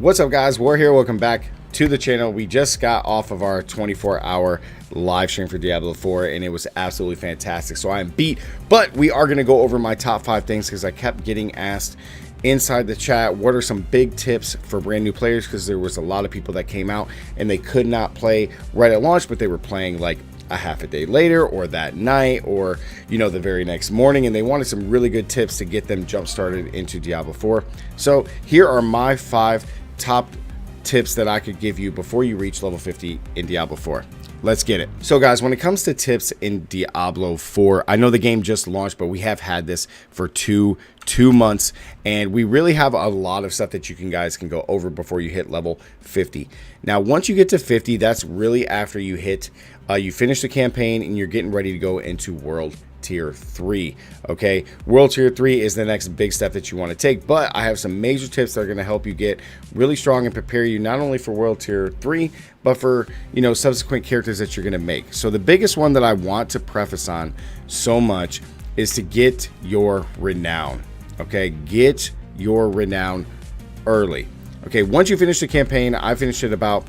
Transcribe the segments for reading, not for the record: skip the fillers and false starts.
What's up, guys? We're here. Welcome back to the channel. We just got off of our 24-hour live stream for Diablo 4 and it was absolutely fantastic. So I am beat, but we are going to go over my top 5 things because I kept getting asked inside the chat what are some big tips for brand new players, because there was a lot of people that came out and they could not play right at launch, but they were playing like a half a day later or that night or the very next morning, and they wanted some really good tips to get them jump started into Diablo 4. So here are my 5 top tips that I could give you before you reach level 50 in Diablo 4. Let's get it. So guys, when it comes to tips in Diablo 4, I know the game just launched, but we have had this for two months, and we really have a lot of stuff that you guys can go over before you hit level 50. Now, once you get to 50, that's really after you hit, you finish the campaign and you're getting ready to go into World Tier 3. Okay, World Tier 3 is the next big step that you want to take, but I have some major tips that are going to help you get really strong and prepare you not only for World Tier 3 but for subsequent characters that you're going to make. So the biggest one that I want to preface on so much is to get your renown. Okay, get your renown early. Okay, once you finish the campaign, I finished it about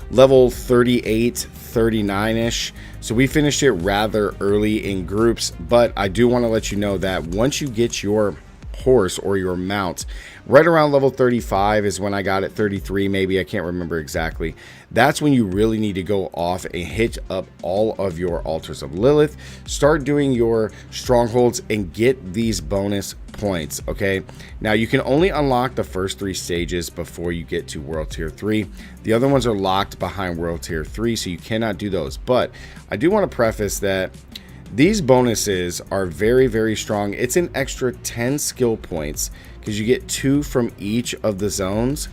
level 38, 39-ish. So we finished it rather early in groups, but I do want to let you know that once you get your horse or your mount right around level 35 is when I got it, 33 maybe, I can't remember exactly. That's when you really need to go off and hit up all of your altars of Lilith, start doing your strongholds and get these bonus points. Okay, now you can only unlock the first 3 stages before you get to World Tier 3. The other ones are locked behind World Tier 3, so you cannot do those. But I do want to preface that these bonuses are very, very strong. It's an extra 10 skill points because you get 2 from each of the zones.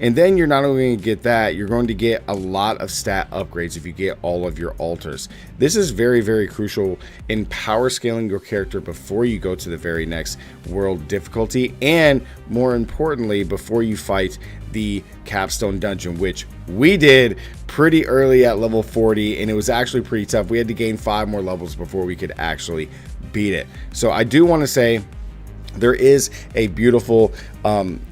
And then you're not only going to get that, you're going to get a lot of stat upgrades if you get all of your altars. This is very, very crucial in power scaling your character before you go to the very next world difficulty, and more importantly, before you fight the capstone dungeon, which we did pretty early at level 40, and it was actually pretty tough. We had to gain 5 more levels before we could actually beat it. So I do want to say there is a beautiful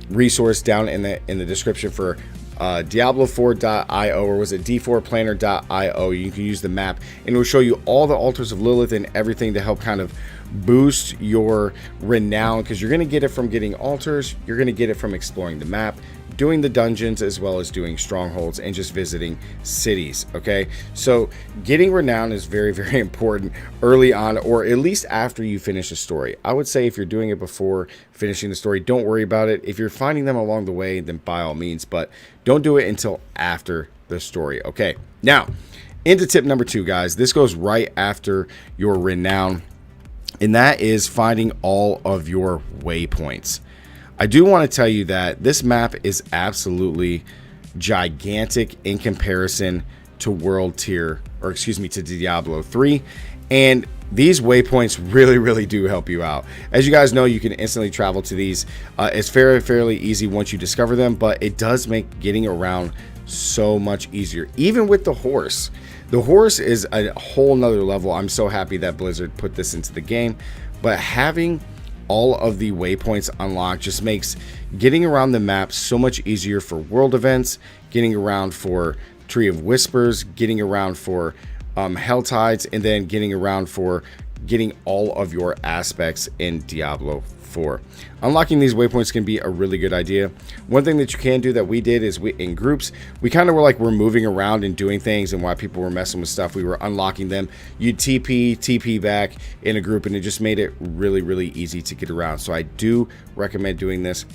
resource down in the description for Diablo4.io, or was it d4planner.io. You can use the map and it will show you all the altars of Lilith and everything to help kind of boost your renown, because you're going to get it from getting altars, you're going to get it from exploring the map, doing the dungeons, as well as doing strongholds and just visiting cities. Okay, so getting renown is very, very important early on, or at least after you finish a story. I would say if you're doing it before finishing the story, don't worry about it. If you're finding them along the way, then by all means, but don't do it until after the story. Okay, now into tip number 2, guys. This goes right after your renown, and that is finding all of your waypoints. I do want to tell you that this map is absolutely gigantic in comparison to to Diablo 3, and these waypoints really, really do help you out. As you guys know, you can instantly travel to these. It's fairly easy once you discover them, but it does make getting around so much easier, even with the horse. The horse is a whole nother level. I'm so happy that Blizzard put this into the game, but having all of the waypoints unlocked just makes getting around the map so much easier for world events, getting around for Tree of Whispers, getting around for Hell Tides, and then getting around for getting all of your aspects in Diablo 4. Unlocking these waypoints can be a really good idea. One thing that you can do that we did is in groups, we kind of were like, we're moving around and doing things, and while people were messing with stuff, we were unlocking them. You'd TP back in a group, and it just made it really, really easy to get around. So I do recommend doing this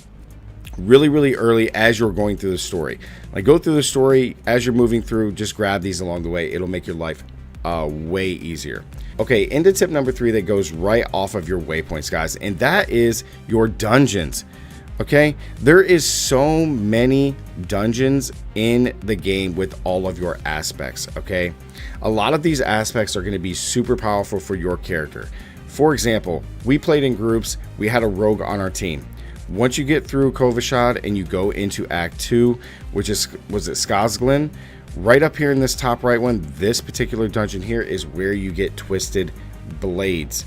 really, really early as you're going through the story. Like, go through the story as you're moving through, just grab these along the way. It'll make your life way easier. Okay, into tip number 3 that goes right off of your waypoints, guys, and that is your dungeons. Okay, there is so many dungeons in the game with all of your aspects. Okay, a lot of these aspects are going to be super powerful for your character. For example, we played in groups. We had a rogue on our team. Once you get through Kovashad and you go into Act 2, which was it Skazglin, right up here in this top right one, this particular dungeon here is where you get Twisted Blades.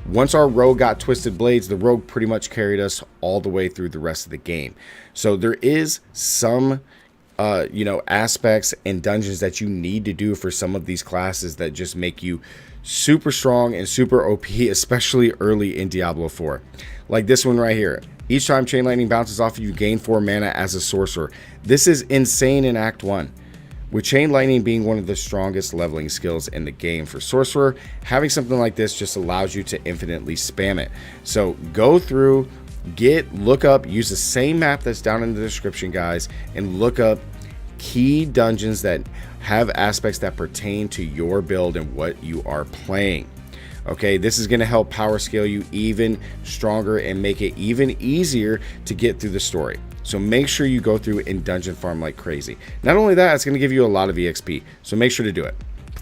Once our rogue got twisted blades, the rogue pretty much carried us all the way through the rest of the game. So there is some aspects and dungeons that you need to do for some of these classes that just make you super strong and super OP, especially early in Diablo 4. Like this one right here. Each time Chain Lightning bounces off you, gain 4 mana as a sorcerer. This is insane in Act 1. With Chain Lightning being one of the strongest leveling skills in the game for sorcerer, having something like this just allows you to infinitely spam it. So go through, look up, use the same map that's down in the description, guys, and look up key dungeons that have aspects that pertain to your build and what you are playing. Okay, this is going to help power scale you even stronger and make it even easier to get through the story. So make sure you go through and dungeon farm like crazy. Not only that, it's going to give you a lot of EXP, so make sure to do it.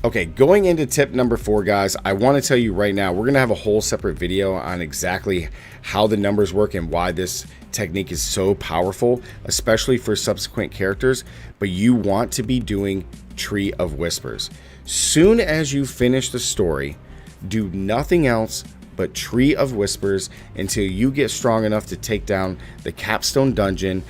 Okay, going into tip number 4, guys, I want to tell you right now, we're going to have a whole separate video on exactly how the numbers work and why this technique is so powerful, especially for subsequent characters, but you want to be doing Tree of Whispers. Soon as you finish the story, do nothing else but Tree of Whispers until you get strong enough to take down the capstone dungeon,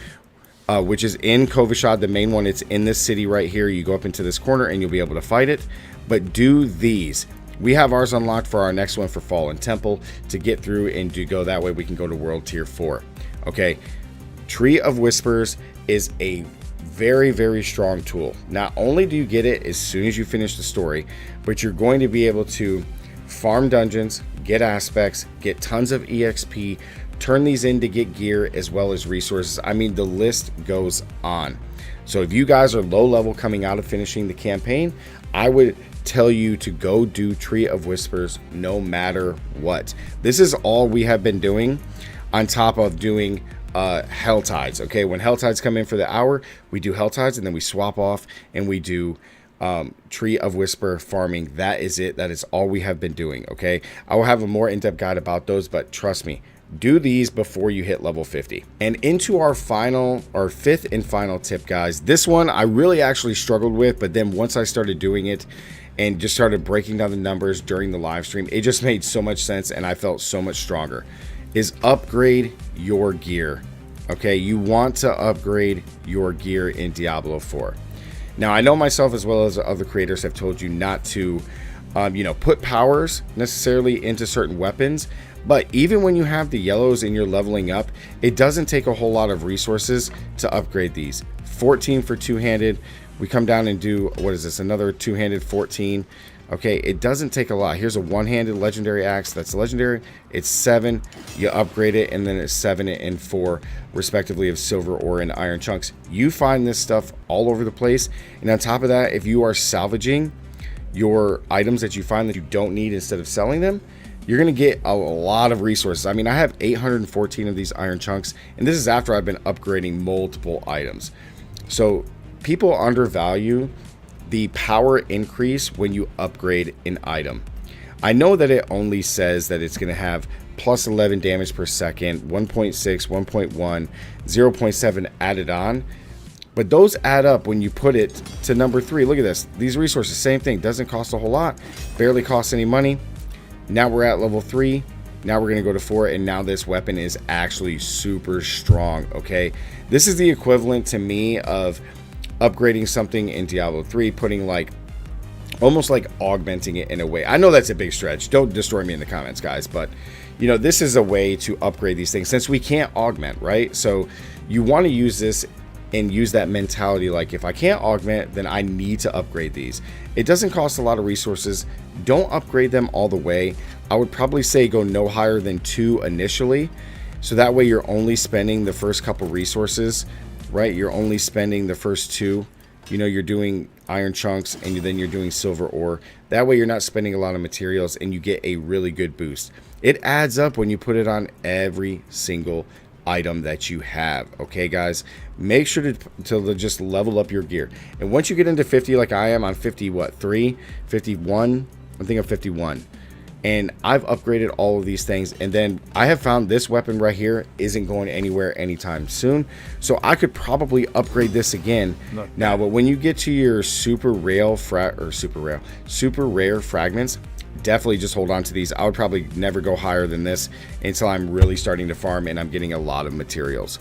which is in Kovashad, the main one. It's in this city right here. You go up into this corner and you'll be able to fight it. But do these. We have ours unlocked for our next one for Fallen Temple to get through and to go that way. We can go to World Tier 4. Okay, Tree of Whispers is a very, very strong tool. Not only do you get it as soon as you finish the story, but you're going to be able to farm dungeons, get aspects, get tons of EXP, turn these in to get gear as well as resources. I mean, the list goes on. So if you guys are low level coming out of finishing the campaign, I would tell you to go do Tree of Whispers no matter what. This is all we have been doing on top of doing Hell Tides. Okay, when Hell Tides come in for the hour, we do Hell Tides and then we swap off and we do Tree of Whisper farming. That is it. That is all we have been doing. Okay, I will have a more in-depth guide about those, but trust me, do these before you hit level 50. And into our fifth and final tip, guys. This one I really actually struggled with, but then once I started doing it and just started breaking down the numbers during the live stream, it just made so much sense and I felt so much stronger. Is upgrade your gear. Okay, you want to upgrade your gear in Diablo 4. Now, I know myself as well as other creators have told you not to, put powers necessarily into certain weapons. But even when you have the yellows and you're leveling up, it doesn't take a whole lot of resources to upgrade these. 14 for two-handed. We come down and do, what is this? Another two-handed 14. Okay, it doesn't take a lot. Here's a one-handed legendary axe. That's legendary. It's 7. You upgrade it, and then it's 7 and 4, respectively, of silver ore and iron chunks. You find this stuff all over the place. And on top of that, if you are salvaging your items that you find that you don't need instead of selling them, you're going to get a lot of resources. I mean, I have 814 of these iron chunks, and this is after I've been upgrading multiple items. So people undervalue the power increase when you upgrade an item. I know that it only says that it's going to have plus 11 damage per second, 1.6, 1.1, 0.7 added on, but those add up when you put it to number 3. Look at this. These resources, same thing, doesn't cost a whole lot, barely costs any money. Now we're at level 3. Now we're going to go to 4, and now this weapon is actually super strong. Okay, this is the equivalent to me of upgrading something in Diablo 3, putting almost like augmenting it in a way. I know that's a big stretch. Don't destroy me in the comments, guys, but this is a way to upgrade these things since we can't augment, right? So you want to use this and use that mentality, like, if I can't augment, then I need to upgrade these. It doesn't cost a lot of resources. Don't upgrade them all the way. I would probably say go no higher than 2 initially, so that way you're only spending the first couple resources, right? You're only spending the first 2. You're doing iron chunks and then you're doing silver ore. That way you're not spending a lot of materials and you get a really good boost. It adds up when you put it on every single item that you have. Okay, guys, make sure to just level up your gear. And once you get into 50, like I am on 51, I think I'm 51. And I've upgraded all of these things, and then I have found this weapon right here isn't going anywhere anytime soon, so I could probably upgrade this again now. But when you get to your super rare fragments, definitely just hold on to these. I would probably never go higher than this until I'm really starting to farm and I'm getting a lot of materials.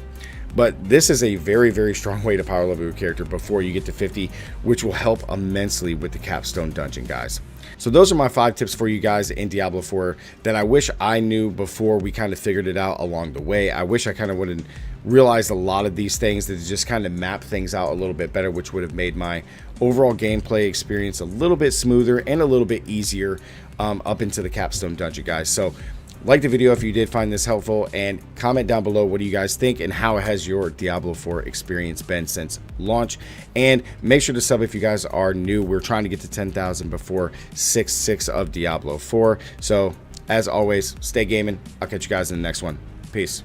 But this is a very, very strong way to power level your character before you get to 50, which will help immensely with the capstone dungeon, guys. So those are my 5 tips for you guys in Diablo 4 that I wish I knew before we kind of figured it out along the way. I wish I kind of would have realized a lot of these things, that just kind of map things out a little bit better, which would have made my overall gameplay experience a little bit smoother and a little bit easier up into the capstone dungeon, guys. So like the video if you did find this helpful, and comment down below what do you guys think and how has your Diablo 4 experience been since launch. And make sure to sub if you guys are new. We're trying to get to 10,000 before 6.6 of Diablo 4. So as always, stay gaming. I'll catch you guys in the next one. Peace.